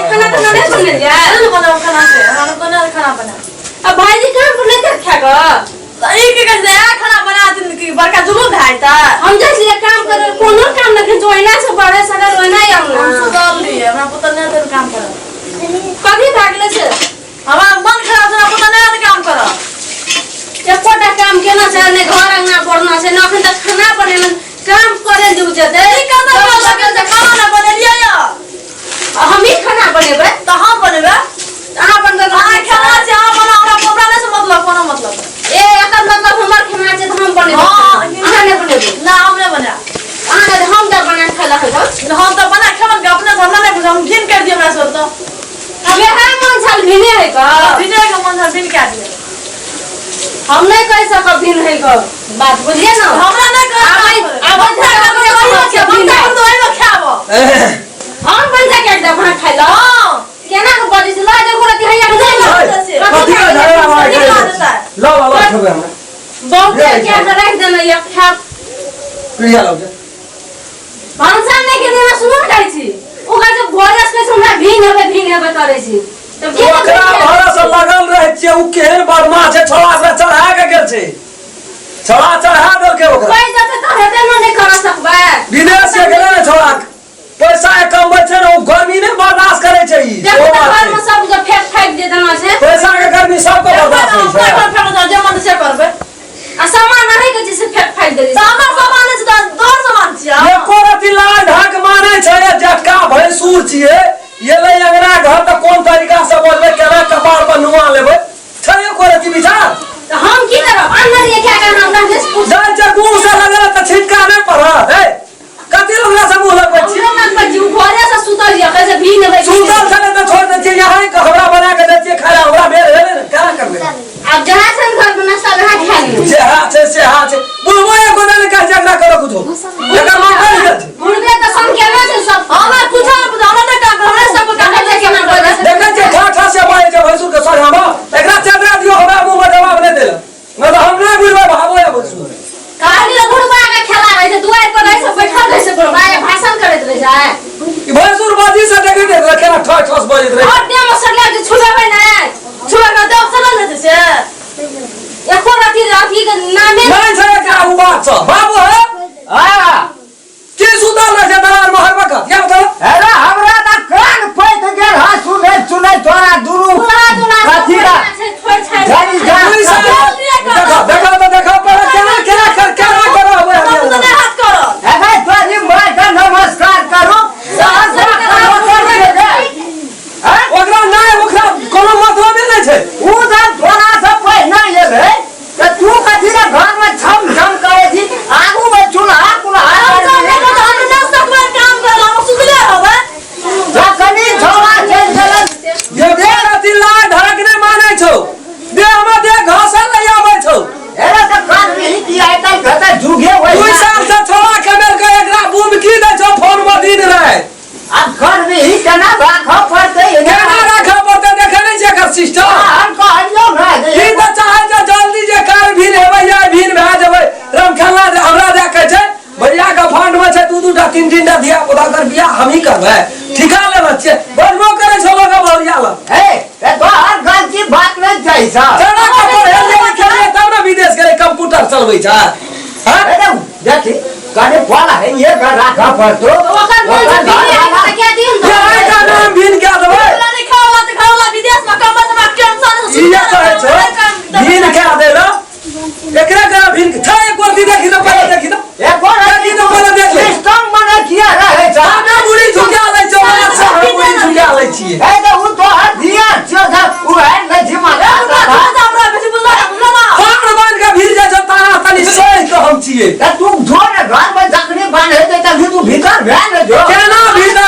खाना तो नहीं बने यार अरे बनाओ खाना से हम बना खाना बना अब भाई जी काम पर लेकर खाएगा एक एक नया खाना बना दिन की बड़का जुलूम है ता हम जैसे ये काम कर कोनो काम नहीं जोइना से बड़े सारा रोइना ही हम सुधार लिए हमरा पता नहीं तेरे काम कर कभी भागले से हमारा मन खराब से पता नहीं तेरे काम कर ये कोटा काम केना से ने घर अंगना पड़ना से नखन तक खाना बनेला काम करे जुग जते ई काम तो लगे से खाना ना बने लिया या हम ही खाना बनेबे तो हम बनेबे कहां बनबे हां खाना से हम बना हमरा प्रोग्राम से मतलब कोनो मतलब ए एकर मतलब हमर खाना से तो हम बनेबे हां अहां ने बनेबे ना हम नहीं बना अहां ने हम त बना खाला खबो हम तो बना खावन के अपने हमरा नहीं बुझा हम घिन कर दिए हमरा सर तो अबे हां मन छल भिने है का विजय का मन घिन काट दिए हम नहीं कह सकब भिन है का बात बुझिए ना हमरा नहीं कर अब हम बन जा के एकदम भात खाइ लो केना के बजे से ला जे गोरा दिहैया के जाई कथि का झगड़ा मार के लो बाबा खबे हमरा बहुत के रख देना या खा क्रिया लग जा भांसा नहीं के देना सुनो कहै छी ओका जे भोरस के हमरा भिन हेबे करे छी तब ओकरा भरा से लगल रहे छे उ केहन बदमा छे छोड़ा से चढ़ा के गेल छे छोड़ा चढ़ा दल के ओकरा कोई जते तो हेबे नहीं कर सकबे विदेश से गेले ने छोड़ा पैसा कमबै छे न गर्मी ने बर्दाश्त करे छे ई घर में सब जो फेंक दे देना छे पैसा के गर्मी सब को बर्दाश्त करे छे जे मन से करबे आ सामान नहीं के जैसे फेंक दे सामान सामान से दौर सामान छिया ये कोरती लाल ढाक माने छे जटका भैंसूर छिए ये ले अंगना घर त कोन तरीका से बोलबे केना कपार पर नुआ लेबे छे कोरती विचार तो हम की करब अंदर ये क्या करना हमरा से पूछ जान जगू से लगल त छिटका नहीं पड़ा ए कति लोग से मुंह लग बच्ची हमरा मन पर जीव भोरे से सुतल या कैसे भी नेबे सुंदर छले त छोड़ दे यहां के हमरा बना के देती खाला हमरा बेर हेले न क्या करबे अब जहां से घर में नाश्ता वहां खा लियो से हाथ बुलबो एक गोदा ने कह झगड़ा करो कुछो एकर मन कर गेल बुढ़बे तो सम केना से सब हमरा पूछा हमरा नहीं काम हमरा सब काम कहले के मन बोले देखे जे ठाठा से बाई के भैंसुर के सर हम एकरा चदरा दियो हमरा मुंह में जवाब नहीं देला न तो हम नहीं बुलबे भाबो या भैंसुर कहानी लो बुढ़बा के खेला रहे थे दुआर पर रहे सब बैठल रहे से बुढ़बा भाषण करत रहे जाए ई भैंसुर बाजी से देखे के केना ठठ ठस बजत रहे और दे मसला के छुलेबे ना छुआ का दो चलन देते से एको राती राती के नामे नहीं छे का उ बात छ बाबू है हां के सुधार रहे दलाल महर बका क्या बताओ अरे हमरा त कान पैत गेल हा सुनै तोरा दुनु कथि का जानी जा देखो पर केना करो तो नहीं हाथ करो ए भाई तोरी माय का नमस्कार करो ओकरा नहीं ओकरा कोनो मतलब नहीं छै उ जब तोरा से पहिना लेबे त तू कथि का घर में छम करे थी आगू में चूल्हा काम कर हम सुतले होबे जखनी छोड़ा चल चलन ये राती ला ढाकने माने छौ दे हम दे घास ले आबै छौ एरा त कान नहीं किया है त घटा जुगे होई 2 साल से छोड़ा कमेल के एकरा बूम की दे छौ फोन में दिन रहे अब घर में ही केना राखो पड़ते केना राखा पड़ते देखे नहीं छै एकर सिस्टम हम कहलियो ना ई त चाहे जे जल्दी जे कार भीन हेबै या भीन भए जेबै रमखला हमरा दे कहै छै भैया का फंड में छै 2-2 टा 3-3 टा दिया ओदा कर बियाह हम ही करबै ठिका लेबे छियै बनबो करे छौ लोग भौरिया ल ए तो हर गल की बात नहीं जाई सा चना का पढ़े लिखे तब ना विदेश गेले कंप्यूटर चलबै छै हां अरे देखी गाड़ी वाला है ये घर राखा पड़तो ओकर बोल के क्या दिन ये का नाम भीन क्या देबै नहीं खाओला विदेश में कमा से टेंशन से ये कहै छौ भीन क्या देला एकरा का भीन छै एक बार देखी तो पहले देखी तो एक बार देखी तो पहले देख ले सिस्टम मने किया रहे सा ना बुढ़ी झुका ले छौ अच्छा हम बुढ़ी झुका ले छियै ए तो उ तो हर दिया जो था उ है नहीं मारा हमरा बेसी बुझला ना फाड़ बांध के भीड़ जा ताना तनी सही तो हम छियै तू जोर घर में जखनी बांधे त तू भीतर भेल जो केना भीतर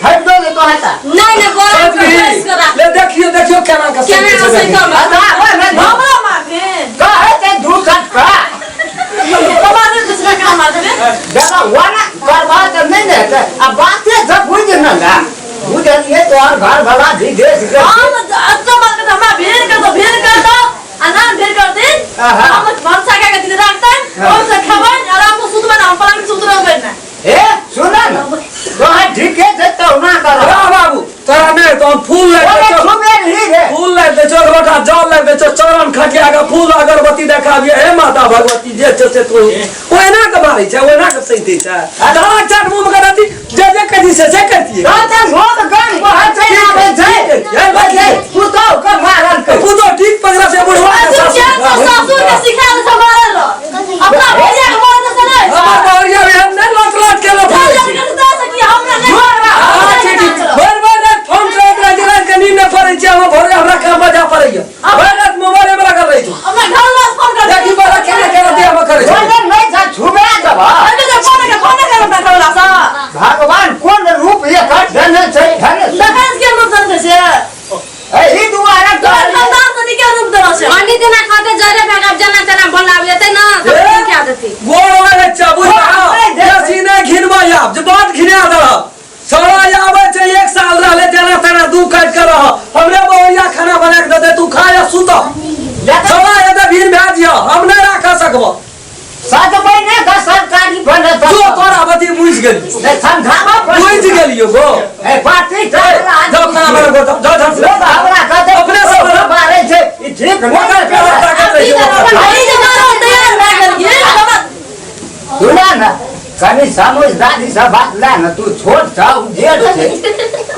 हट दो ले तो हटा नहीं नहीं बोरा प्रेस करा ले देखियो देखियो केना का केना का सही कर अदा ओए मैं हमरा मार दे कहे ते दूर कट का कमाल से दूसरा काम मार दे देखा वाना करवा तो नहीं रहता अब बातें सब बुझ न ना बुझ ये तो और घर भला भी देश के हम अच्छा बात करता हमरा भेड़ कर दो अना भेड़ कर दे हम भरसा का दिन रखता है और से खबर आराम को सुत में हम पलंग सुत रहो ना ए सुना ना तो है ठीक है तो ना करो अरे बाबू तोरा नहीं तो हम फूल ले ओए के सुबह ही रे फूल ले के चोर बेटा जल ले के चरण खटिया के फूल अगरबत्ती देखाबिए हे माता भगवती जे से तू ओना के मारै छै ओना के सही छै दाना चाट मुंह में करती जे कदी से करती है तो मोद गन को हटे आवे छै ए बजे तू तो का मारल कर तू तो ठीक पकड़ा से बुढ़वा के तू क्या तो सासुर के सिखा दे हमारे लो अपना भैया के मार दे चले हमार बावरिया में हम नहीं लट के लो हमरा काम बजा पड़ैया भरत मोबाइल में लगा रही तू अपना घर में फोन कर देखी बड़ा केना केना दिया में करे ओए नहीं था छुबे जब अरे जो फोन कर अपना घर सा भगवान कौन रूप ये कर देने छै धने दकान के रूप दे से ए दुआरा तो खानदान से निकल रूप दे से अंडी देना खाते जरे भाग जना तना बनाव लेते ना तो क्या देती गोड़ वाले चाबू जैसी ने घिनवा याब जे बात घिना दर छोरा आवे छै 1 साल रहले जना तना दू काट के रह हमरे बहुरिया खाना बना के दे तू खा या सुत छोरा एते भीड़ भेजियो हम नहीं राख सकबो सात महीने का सरकारी बने जो तोरा बती बुझ गेली नहीं समझावा बुझ गेलियो गो ए पार्टी तो जब खाना बना गो जब लोग हमरा कहते अपने से बना मारे छै ई ठीक नहीं भाई जे मारो तैयार ना करिए सुना ना कनी समझदारी से बात ले ना तू छोट था जेठ छे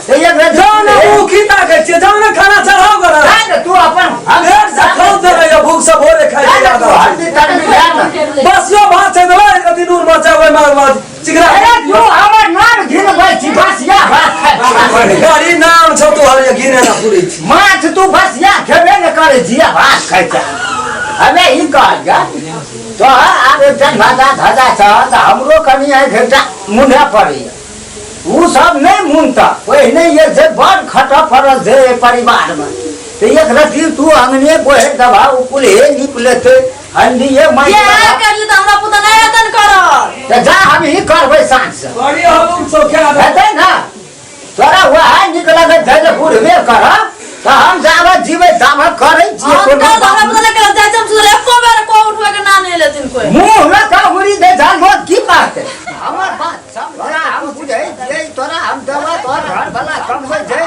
ते एक रे जान भूखी ताके छे जान खाना चढ़ाओ करा ना तू अपन पेट से खाओ दे रे भूख से भोरे खाई जा तू हल्दी तड़मी ले ना बस यो भात है दवा एक दिन नून मचा होय मार चिगरा अरे तू हमर नाम घिन भाई छी बस या बात खाए गाड़ी नाम छ तो हर गिने ना पूरी छी माछ तू बस या खेबे न करे जिया भात खाइ छ हमें ई कह जा तो आगे जन भाजा धजा छ त हमरो कनी है घेटा मुंडा पड़ी उ सब नहीं मुनता कोई नहीं ये जे बड़ खटा फरल जे परिवार में तो एक रति तू अंगने बोहे दबा उकुल हे निकलते हंडी ये माई क्या कर ले तो हमरा पुता नहीं अतन कर तो जा हम ही करबे सांस से बड़ी हम सोख्या हेतै ना तोरा वह निकला के धैले बुढ़बे कर तो हम जावे जीवे जावे करे छी हम तो हमरा पुता लेके जाय हम सुले एको बार को उठवा के ना नहीं लेतिन कोई मुंह में का उड़ी दे जा लोग की बात है हमर बात समझा हम बुझै जे तोरा हम दवा तोर घर भला कम होय छै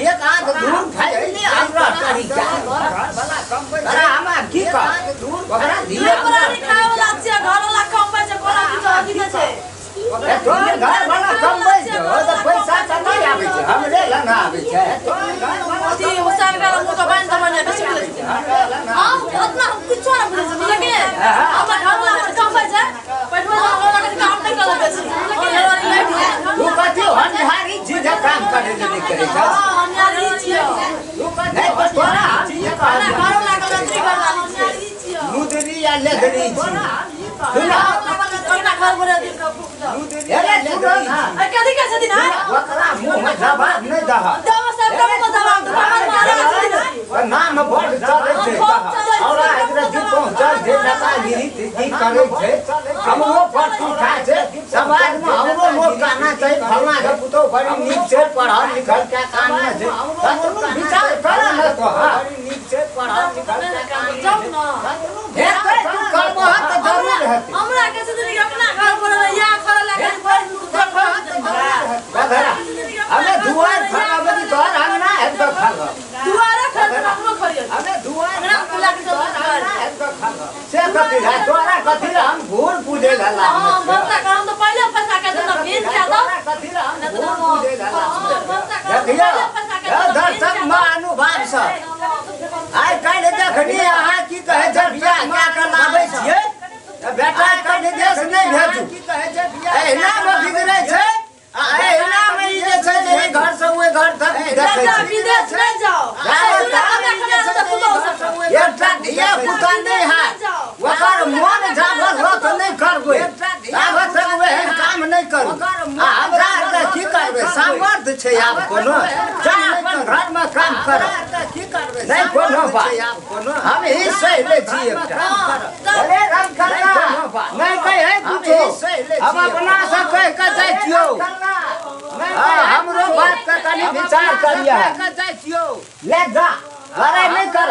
एक आध दूर फैले हमरा करी जा तोर घर भला कम होय तोरा हम की कर दूर ओकरा धीरे पुरानी खाए वाला छै घर वाला कम पे छै कोना की तो अधिक छै तोर घर भला कम होय छै तो पैसा त नहीं आबै छै हमरे लना आबै छै तोर घर भला अथी हुसैन का मुंह का बंद बने बेसी ले हम उतना कुछ ना बुझे लगे हम घर वाला पर कम पे छै पैसा वाला के काम नहीं कर बेसी लगे तू कथि हनहारी चीज काम करे ले करे छ हनियारी छियो तू कथि तोरा चीज घर वाला के लंत्री कर हनियारी छियो मुदरी या लेदरी छी सुना ओकरा घर बना दिन का भूख जा अरे सुनो ना अरे कथि के छथिन हां ओकरा मुंह में जवाब नहीं दह दवा सब कम को दवा तो हमार मारे छथिन नाम बड़ चले छै और एकरा जी पहुंचल जे लता गिरी की करे छै हमरो पट्टी खाए छै समाज में हमरो लोग कहना चाहिए फलना के पुतो बड़ी नीक से पढ़ल लिखल के काम न छै तू विचार कर न तो बड़ी नीक से पढ़ल लिखल के काम जाऊ ना हे तू करबो त जरूर रहत हमरा के छथिन अपना घर पर या घर लगे हमें दुआर खराब तोर अंगना है तो खा दुआरा खर हमरो खरियो हमें दुआर हमरा खुला के सब से कथि है तोरा कथि हम भूल पूजे लला हां बनता काम तो पहले फंसा के तो फिर क्या दो कथि हम भूल पूजे लला देखियो दर्शक में अनुभव से आइ काल्हि देखनी अहाँ की कहे छै बियाह क्या कर लाबै छियै बेटा कने देश नहीं भेजू की कहे छै बियाह एना में बिगड़ै छै एना में ई जे छै जे घर से ओए घर तक देखै छै विदेश नहीं जाओ एकटा धिया पुता नहीं है ओकर मन जागल हो तो नहीं करबै आब तक वह काम नहीं करू हमरा की करबै सामर्थ छै आब कोनो जा अपन घर में काम कर नहीं कोनो बात हम ही सही ले छी एकटा अरे रामखला नहीं कहे कुछो अब अपना से कह के जाय छियो हमरो बात के कनी विचार करिया ले जा लड़ाई नहीं कर